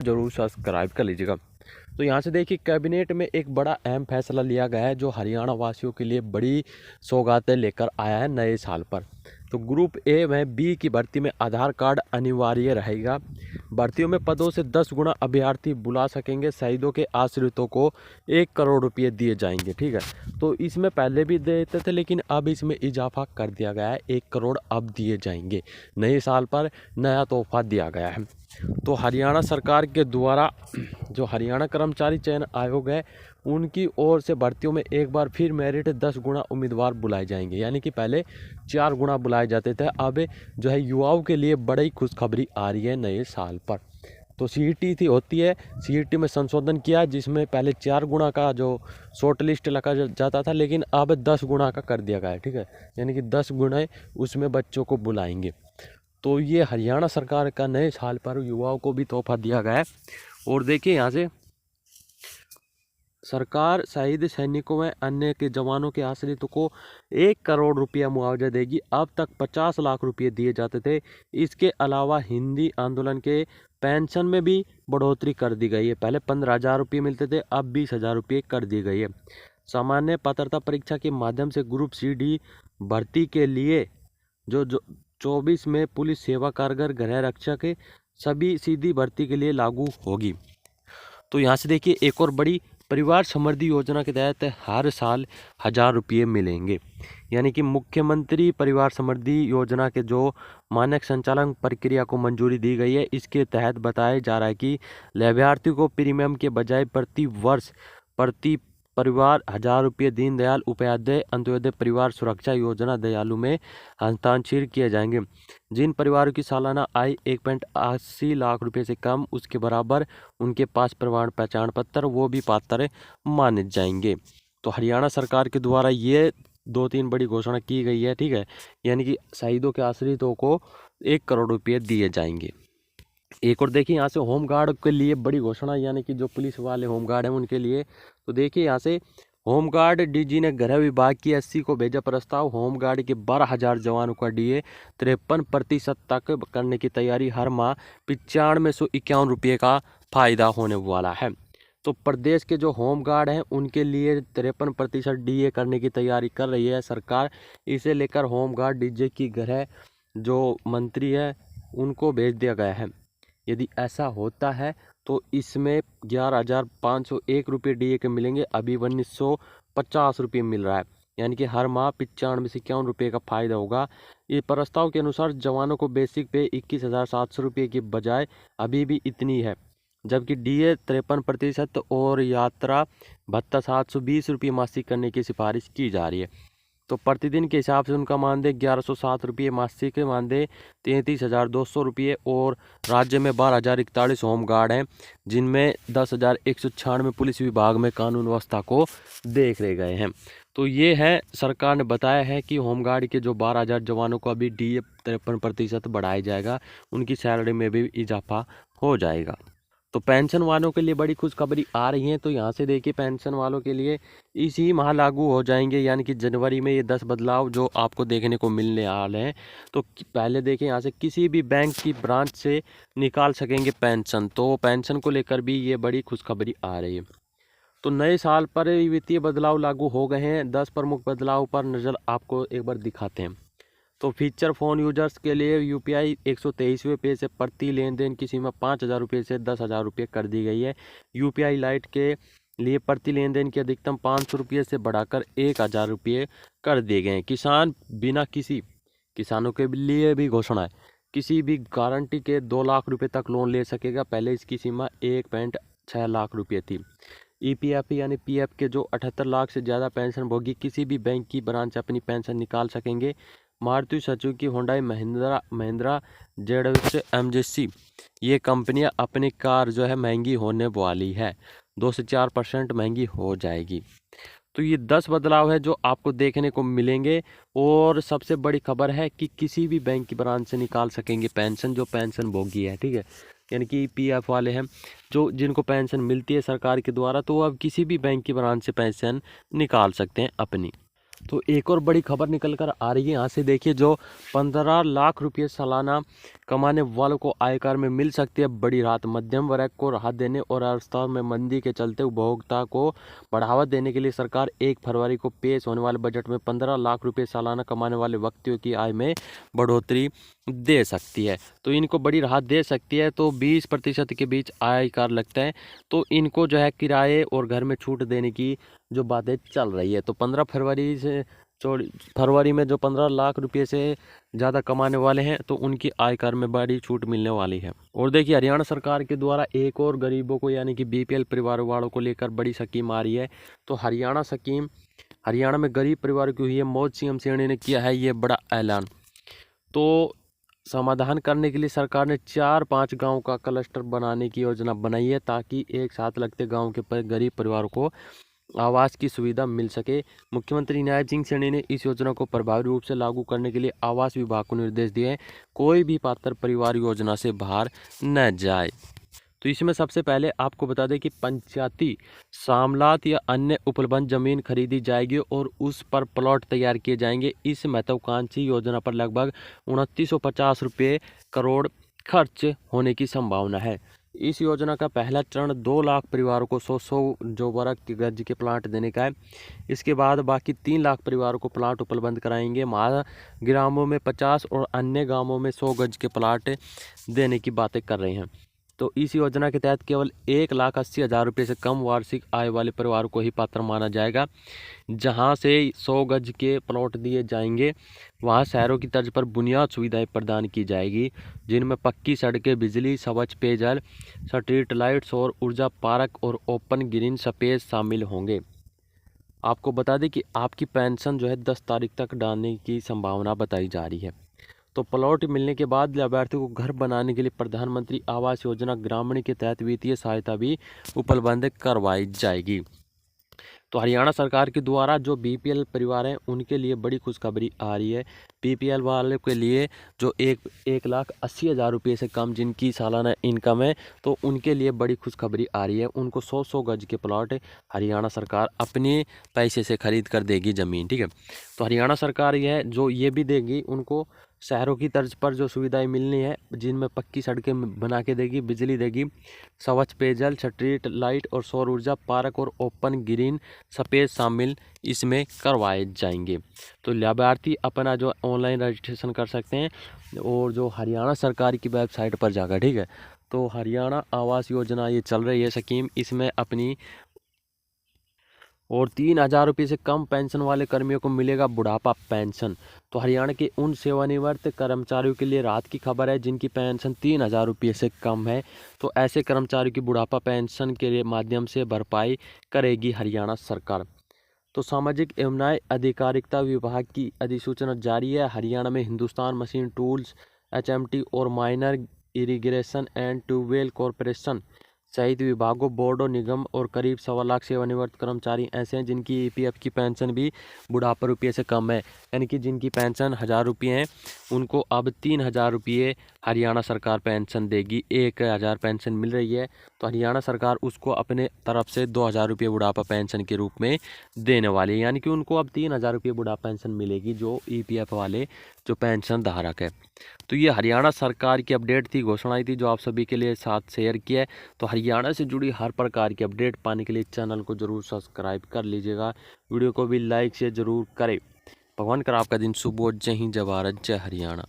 जरूर सब्सक्राइब कर लीजिएगा। तो यहाँ से देखिए कैबिनेट में एक बड़ा अहम फैसला लिया गया है जो हरियाणा वासियों के लिए बड़ी सौगातें लेकर आया है नए साल पर। तो ग्रुप ए में बी की भर्ती में आधार कार्ड अनिवार्य रहेगा। भर्तियों में पदों से 10 गुना अभ्यर्थी बुला सकेंगे। शहीदों के आश्रितों को 1 करोड़ रुपये दिए जाएंगे। ठीक है, तो इसमें पहले भी देते थे लेकिन अब इसमें इजाफा कर दिया गया है, 1 करोड़ अब दिए जाएंगे। नए साल पर नया तोहफा दिया गया है। तो हरियाणा सरकार के द्वारा जो हरियाणा कर्मचारी चयन आयोग है उनकी ओर से भर्तियों में एक बार फिर मेरिट 10 गुना उम्मीदवार बुलाए जाएंगे। यानी कि पहले 4 गुना बुलाए जाते थे, अब जो है युवाओं के लिए बड़ी खुशखबरी आ रही है नए साल पर। तो सीईटी थी होती है, सीईटी में संशोधन किया जिसमें पहले 4 गुना का जो शॉर्ट लिस्ट लगा जाता था लेकिन अब 10 गुना का कर दिया गया है। ठीक है, यानी कि 10 गुना उसमें बच्चों को बुलाएंगे। तो ये हरियाणा सरकार का नए साल पर युवाओं को भी तोहफा दिया गया है। और देखिए यहाँ से सरकार शहीद सैनिकों व अन्य के जवानों के आश्रितों को 1 करोड़ रुपया मुआवजा देगी। अब तक 50 लाख रुपये दिए जाते थे। इसके अलावा हिंदी आंदोलन के पेंशन में भी बढ़ोतरी कर दी गई है। पहले 15,000 रुपये मिलते थे, अब 20,000 रुपये कर दी गई है। सामान्य पात्रता परीक्षा के माध्यम से ग्रुप सी डी भर्ती के लिए जो 24 में पुलिस सेवा कारगर गृह रक्षक सभी सीधी भर्ती के लिए लागू होगी। तो यहाँ से देखिए एक और बड़ी परिवार समृद्धि योजना के तहत हर साल 1,000 रुपये मिलेंगे। यानी कि मुख्यमंत्री परिवार समृद्धि योजना के जो मानक संचालन प्रक्रिया को मंजूरी दी गई है, इसके तहत बताया जा रहा है कि लाभार्थी को प्रीमियम के बजाय प्रति वर्ष प्रति परिवार 1,000 रुपये दीनदयाल उपाध्याय अंत्योदय परिवार सुरक्षा योजना दयालु में हस्तांतरित किए जाएंगे। जिन परिवारों की सालाना आय 1.80 लाख रुपए से कम उसके बराबर उनके पास प्रमाण पहचान पत्र वो भी पात्र माने जाएंगे। तो हरियाणा सरकार के द्वारा ये 2-3 बड़ी घोषणा की गई है। ठीक है, यानी कि शहीदों के आश्रितों को 1 करोड़ रुपये दिए जाएंगे। एक और देखिए यहाँ से होमगार्ड के लिए बड़ी घोषणा, यानी कि जो पुलिस वाले होमगार्ड हैं उनके लिए। तो देखिए यहाँ से होमगार्ड डीजी ने गृह विभाग की एससी को भेजा प्रस्ताव। होमगार्ड के 12,000 जवानों का डीए 53% तक करने की तैयारी। हर माह 9551 रुपये का फायदा होने वाला है। तो प्रदेश के जो होमगार्ड हैं उनके लिए 53% डीए करने की तैयारी कर रही है सरकार। इसे लेकर होमगार्ड डीजे की गृह जो मंत्री है उनको भेज दिया गया है। यदि ऐसा होता है तो इसमें 11,501 रुपये डीए के मिलेंगे। अभी 1,950 रुपये मिल रहा है, यानी कि हर माह 95 रुपये का फायदा होगा। ये प्रस्ताव के अनुसार जवानों को बेसिक पे 21,700 रुपये की बजाय अभी भी इतनी है, जबकि डीए 53% और यात्रा भत्ता 720 रुपये मासिक करने की सिफारिश की जा रही है। तो प्रतिदिन के हिसाब से उनका मानदेय 1,107 रुपये, मासिक मानदेय 33,200 रुपये। और राज्य में 12,041 होमगार्ड हैं जिनमें 10,196 पुलिस विभाग में कानून व्यवस्था को देख रहे गए हैं। तो ये है सरकार ने बताया है कि होमगार्ड के जो 12,000 जवानों को अभी डीए 53% बढ़ाया जाएगा, उनकी सैलरी में भी इजाफा हो जाएगा। तो पेंशन वालों के लिए बड़ी खुशखबरी आ रही है। तो यहाँ से देखिए पेंशन वालों के लिए इसी माह लागू हो जाएंगे, यानी कि जनवरी में ये 10 बदलाव जो आपको देखने को मिलने वाले हैं। तो पहले देखिए यहाँ से किसी भी बैंक की ब्रांच से निकाल सकेंगे पेंशन। तो पेंशन को लेकर भी ये बड़ी खुशखबरी आ रही है। तो नए साल पर वित्तीय बदलाव लागू हो गए हैं। 10 प्रमुख बदलाव पर नज़र आपको एक बार दिखाते हैं। तो फीचर फ़ोन यूजर्स के लिए यूपीआई 123वें पे से प्रति लेन देन की सीमा 5,000 रुपये से 10,000 रुपये कर दी गई है। यूपीआई लाइट के लिए प्रति लेन देन की अधिकतम 500 रुपये से बढ़ाकर 1,000 रुपये कर दिए गए हैं। किसानों के लिए भी घोषणा है, किसी भी गारंटी के 2 लाख रुपये तक लोन ले सकेगा। पहले इसकी सीमा 1.6 लाख रुपये थी। ईपीएफ यानी पीएफ के जो 78 लाख से ज़्यादा पेंशन भोगी किसी भी बैंक की ब्रांच से अपनी पेंशन निकाल सकेंगे। Maruti Suzuki, Hyundai, Mahindra, ZX, MGC ये कंपनियां अपनी कार जो है महंगी होने वाली है, 2 से 4% महंगी हो जाएगी। तो ये 10 बदलाव है जो आपको देखने को मिलेंगे। और सबसे बड़ी खबर है कि किसी भी बैंक की ब्रांच से निकाल सकेंगे पेंशन जो पेंशन भोगी है। ठीक है, यानी कि पीएफ वाले हैं जो जिनको पेंशन मिलती है सरकार के द्वारा, तो वो अब किसी भी बैंक की ब्रांच से पेंशन निकाल सकते हैं अपनी। तो एक और बड़ी खबर निकल कर आ रही है यहाँ से, देखिए जो 15 लाख रुपये सालाना कमाने वालों को आयकर में मिल सकती है बड़ी राहत। मध्यम वर्ग को राहत देने और अर्थव्यवस्था में मंदी के चलते उपभोक्ता को बढ़ावा देने के लिए सरकार 1 फरवरी को पेश होने वाले बजट में 15 लाख रुपये सालाना कमाने वाले व्यक्तियों की आय में बढ़ोतरी दे सकती है। तो इनको बड़ी राहत दे सकती है। तो 20% के बीच आयकर लगता है, तो इनको जो है किराए और घर में छूट देने की जो बातें चल रही है। तो 15 फरवरी से फरवरी में जो 15 लाख रुपये से ज़्यादा कमाने वाले हैं तो उनकी आयकर में बड़ी छूट मिलने वाली है। और देखिए हरियाणा सरकार के द्वारा एक और गरीबों को यानी कि बीपीएल परिवार वालों को लेकर बड़ी स्कीम आ रही है। तो हरियाणा में गरीब परिवारों की हुई है मौज। सीएम श्रेणी ने किया है ये बड़ा ऐलान। तो समाधान करने के लिए सरकार ने 4-5 गांव का क्लस्टर बनाने की योजना बनाई है, ताकि एक साथ लगते गांव के गरीब परिवारों को आवास की सुविधा मिल सके। मुख्यमंत्री न्याय सिंह सैनी ने इस योजना को प्रभावी रूप से लागू करने के लिए आवास विभाग को निर्देश दिए हैं। कोई भी पात्र परिवार योजना से बाहर न जाए। तो इसमें सबसे पहले आपको बता दें कि पंचायती मामलात या अन्य उपलब्ध जमीन खरीदी जाएगी और उस पर प्लॉट तैयार किए जाएंगे। इस महत्वाकांक्षी योजना पर लगभग 2950 रुपये करोड़ खर्च होने की संभावना है। इस योजना का पहला चरण 2 लाख परिवारों को 100 जो वर्ग गज के प्लाट देने का है। इसके बाद बाकी 3 लाख परिवारों को प्लाट उपलब्ध कराएंगे। ग्रामों में 50 और अन्य गांवों में 100 गज के प्लाट देने की बातें कर रहे हैं। तो इस योजना के तहत केवल 1,80,000 रुपये से कम वार्षिक आय वाले परिवार को ही पात्र माना जाएगा। जहां से 100 गज के प्लॉट दिए जाएंगे वहां शहरों की तर्ज पर बुनियाद सुविधाएं प्रदान की जाएगी, जिनमें पक्की सड़कें, बिजली, स्वच्छ पेयजल, स्ट्रीट लाइट, सौर ऊर्जा, पार्क और ओपन ग्रीन स्पेस शामिल होंगे। आपको बता दें कि आपकी पेंशन जो है 10 तारीख तक डालने की संभावना बताई जा रही है। तो प्लॉट मिलने के बाद लाभार्थियों को घर बनाने के लिए प्रधानमंत्री आवास योजना ग्रामीण के तहत वित्तीय सहायता भी उपलब्ध करवाई जाएगी। तो हरियाणा सरकार के द्वारा जो बीपीएल परिवार हैं उनके लिए बड़ी खुशखबरी आ रही है। बीपीएल वाले के लिए जो 1,80,000 रुपये से कम जिनकी सालाना इनकम है, तो उनके लिए बड़ी खुशखबरी आ रही है। उनको 100 गज के प्लॉट हरियाणा सरकार अपने पैसे से खरीद कर देगी ज़मीन, ठीक है। तो हरियाणा सरकार ये भी देगी उनको शहरों की तर्ज पर जो सुविधाएं मिलनी है, जिनमें पक्की सड़कें बना के देगी, बिजली देगी, स्वच्छ पेयजल, स्ट्रीट लाइट और सौर ऊर्जा, पार्क और ओपन ग्रीन स्पेस शामिल इसमें करवाए जाएंगे। तो लाभार्थी अपना जो ऑनलाइन रजिस्ट्रेशन कर सकते हैं और जो हरियाणा सरकार की वेबसाइट पर जाकर, ठीक है। तो हरियाणा आवास योजना ये चल रही है स्कीम, इसमें अपनी और 3,000 रुपये से कम पेंशन वाले कर्मियों को मिलेगा बुढ़ापा पेंशन। तो हरियाणा के उन सेवानिवृत्त कर्मचारियों के लिए राहत की खबर है जिनकी पेंशन 3,000 रुपये से कम है। तो ऐसे कर्मचारियों की बुढ़ापा पेंशन के माध्यम से भरपाई करेगी हरियाणा सरकार। तो सामाजिक एवं न्याय अधिकारिता विभाग की अधिसूचना जारी है। हरियाणा में हिंदुस्तान मशीन टूल्स, HMT और minor irrigation and tubewell corporation सहित विभागों, बोर्डों, निगम और करीब 1.25 लाख सेवानिवृत्त कर्मचारी ऐसे हैं जिनकी EPF की पेंशन भी बुढ़ापा रुपये से कम है। यानी कि जिनकी पेंशन 1,000 रुपये हैं उनको अब 3,000 रुपये हरियाणा सरकार पेंशन देगी। 1,000 पेंशन मिल रही है तो हरियाणा सरकार उसको अपने तरफ से 2,000 रुपये बुढ़ापा पेंशन के रूप में देने वाली है। यानी कि उनको अब 3,000 रुपये बुढ़ापा पेंशन मिलेगी जो EPF वाले जो पेंशन धारक है। तो ये हरियाणा सरकार की अपडेट थी, घोषणाएं थी जो आप सभी के लिए साथ शेयर किया है। तो हरियाणा से जुड़ी हर प्रकार की अपडेट पाने के लिए चैनल को जरूर सब्सक्राइब कर लीजिएगा। वीडियो को भी लाइक से जरूर करें। भगवान कर आपका दिन शुभ हो। जय हिंद, जय भारत, जय हरियाणा।